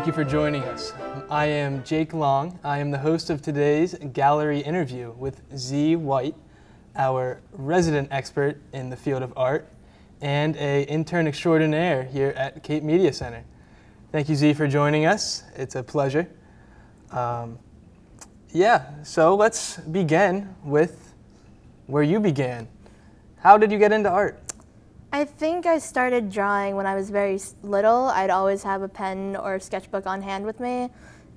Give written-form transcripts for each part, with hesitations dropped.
Thank you for joining us. I am Jake Long. I am the host of today's gallery interview with Z White, our resident expert in the field of art and an intern extraordinaire here at Cape Media Center. Thank you, Z, for joining us. It's a pleasure. So let's begin with where you began. How did you get into art? I think I started drawing when I was very little. I'd always have a pen or a sketchbook on hand with me,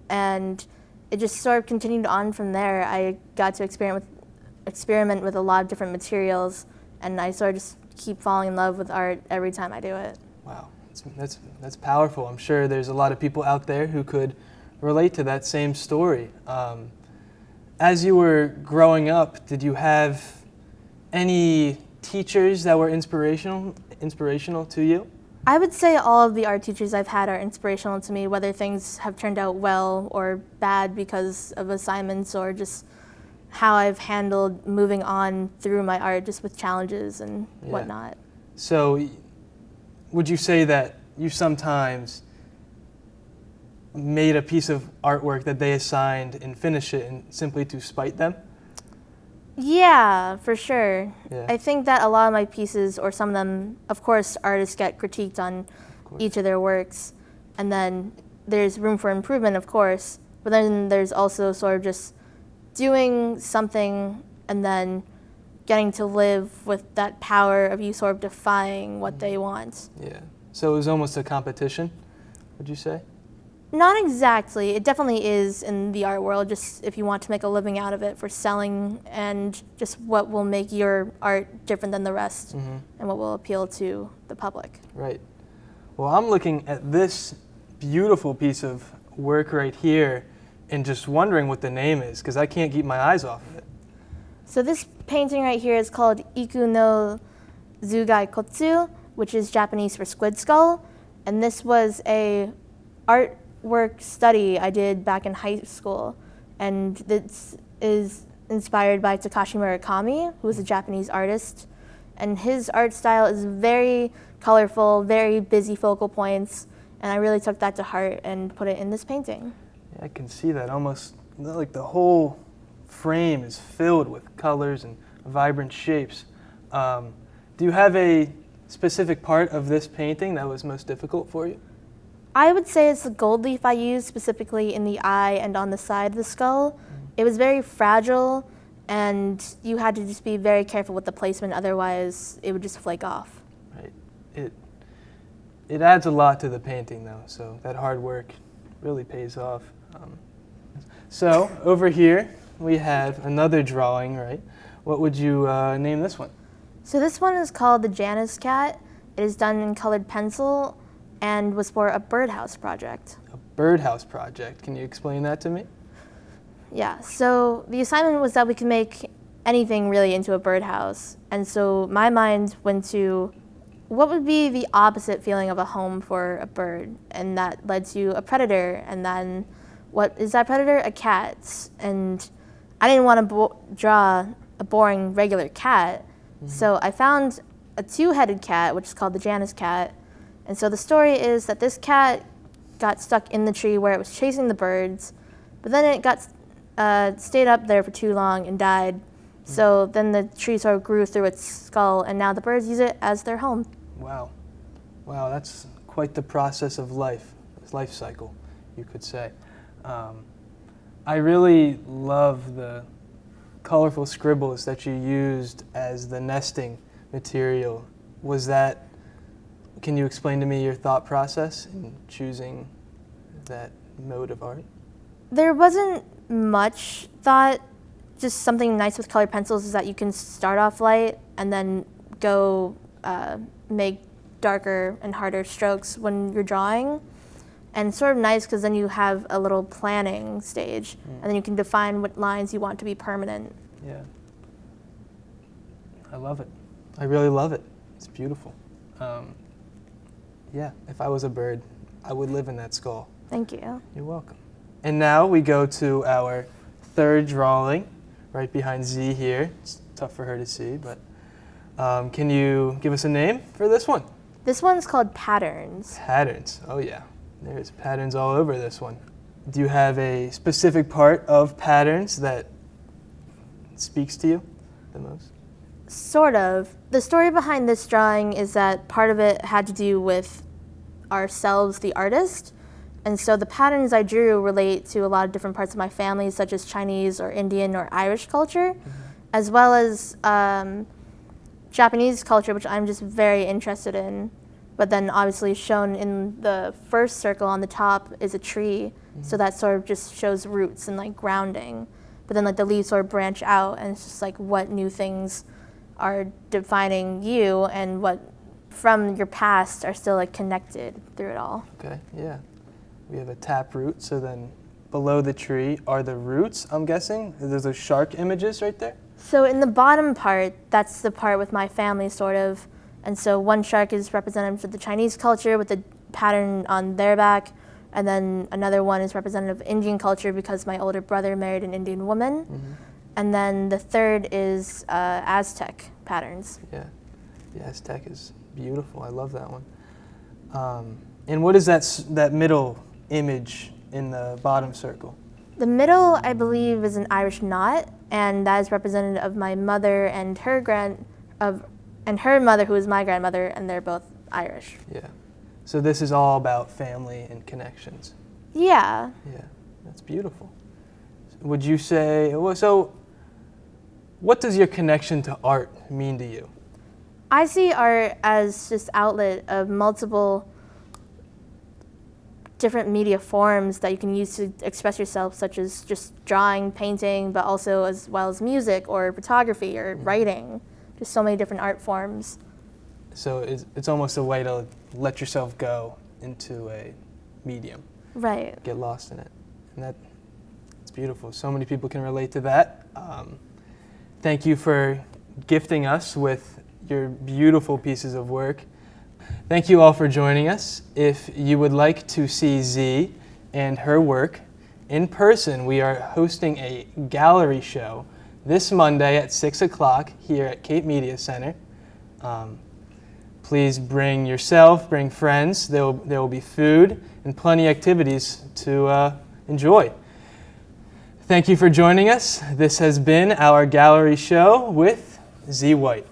and it just sort of continued on from there. I got to experiment with a lot of different materials, and I sort of just keep falling in love with art every time I do it. Wow, that's powerful. I'm sure there's a lot of people out there who could relate to that same story. As you were growing up, did you have any teachers that were inspirational to you? I would say all of the art teachers I've had are inspirational to me, whether things have turned out well or bad because of assignments or just how I've handled moving on through my art just with challenges and whatnot. So would you say that you sometimes made a piece of artwork that they assigned and finished it and simply to spite them? Yeah, for sure. Yeah. I think that a lot of my pieces, or some of them, of course, artists get critiqued on each of their works, and then there's room for improvement, of course, but then there's also sort of just doing something and then getting to live with that power of you sort of defying what they want. Yeah. So it was almost a competition, would you say? Not exactly. It definitely is in the art world, just if you want to make a living out of it for selling and just what will make your art different than the rest and what will appeal to the public. Right. Well, I'm looking at this beautiful piece of work right here and just wondering what the name is because I can't keep my eyes off of it. So this painting right here is called ikuno zugai kotsu, which is Japanese for squid skull. And this was a artwork study I did back in high school. And this is inspired by Takashi Murakami, who is a Japanese artist. And his art style is very colorful, very busy focal points. And I really took that to heart and put it in this painting. Yeah, I can see that. Almost like the whole frame is filled with colors and vibrant shapes. Do you have a specific part of this painting that was most difficult for you? I would say it's the gold leaf I used specifically in the eye and on the side of the skull. It was very fragile, and you had to just be very careful with the placement, otherwise it would just flake off. Right. It adds a lot to the painting, though, so that hard work really pays off. So over here we have another drawing, right? What would you name this one? So this one is called the Janice cat. It is done in colored pencil and was for a birdhouse project. A birdhouse project. Can you explain that to me? Yeah, so the assignment was that we could make anything really into a birdhouse. And so my mind went to what would be the opposite feeling of a home for a bird? And that led to a predator. And then what is that predator? A cat. And I didn't want to draw a boring regular cat. So I found a two-headed cat, which is called the Janice cat. And so the story is that this cat got stuck in the tree where it was chasing the birds, but then it got stayed up there for too long and died. So then the tree sort of grew through its skull, and now the birds use it as their home. Wow. Wow, that's quite the process of life cycle, you could say. I really love the colorful scribbles that you used as the nesting material. Can you explain to me your thought process in choosing that mode of art? There wasn't much thought. Just something nice with colored pencils is that you can start off light and then go make darker and harder strokes when you're drawing. And it's sort of nice because then you have a little planning stage and then you can define what lines you want to be permanent. Yeah. I love it. I really love it. It's beautiful. Yeah, if I was a bird, I would live in that skull. Thank you. You're welcome. And now we go to our third drawing, right behind Z here. It's tough for her to see, but can you give us a name for this one? This one's called Patterns. Patterns. Oh yeah. There's patterns all over this one. Do you have a specific part of patterns that speaks to you the most? Sort of. The story behind this drawing is that part of it had to do with ourselves, the artist. And so the patterns I drew relate to a lot of different parts of my family, such as Chinese or Indian or Irish culture, as well as Japanese culture, which I'm just very interested in. But then obviously shown in the first circle on the top is a tree. So that sort of just shows roots and like grounding. But then like the leaves sort of branch out, and it's just like what new things are defining you and what from your past are still like connected through it all. Okay, yeah. We have a tap root, so then below the tree are the roots, I'm guessing? There's those shark images right there? So in the bottom part, that's the part with my family sort of. And so one shark is representative of the Chinese culture with the pattern on their back. And then another one is representative of Indian culture because my older brother married an Indian woman. And then the third is Aztec patterns. Yeah, the Aztec is beautiful. I love that one. And what is that middle image in the bottom circle? The middle, I believe, is an Irish knot, and that is representative of my mother and her mother, who is my grandmother, and they're both Irish. Yeah. So this is all about family and connections. Yeah. Yeah, that's beautiful. Would you say, so what does your connection to art mean to you? I see art as just outlet of multiple different media forms that you can use to express yourself, such as just drawing, painting, but also as well as music or photography or writing. Just so many different art forms. So it's almost a way to let yourself go into a medium. Right. Get lost in it. And it's beautiful. So many people can relate to that. Thank you for gifting us with your beautiful pieces of work. Thank you all for joining us. If you would like to see Z and her work in person, we are hosting a gallery show this Monday at 6 o'clock here at Cape Media Center. Please bring yourself, bring friends. There will be food and plenty of activities to enjoy. Thank you for joining us. This has been our gallery show with Z White.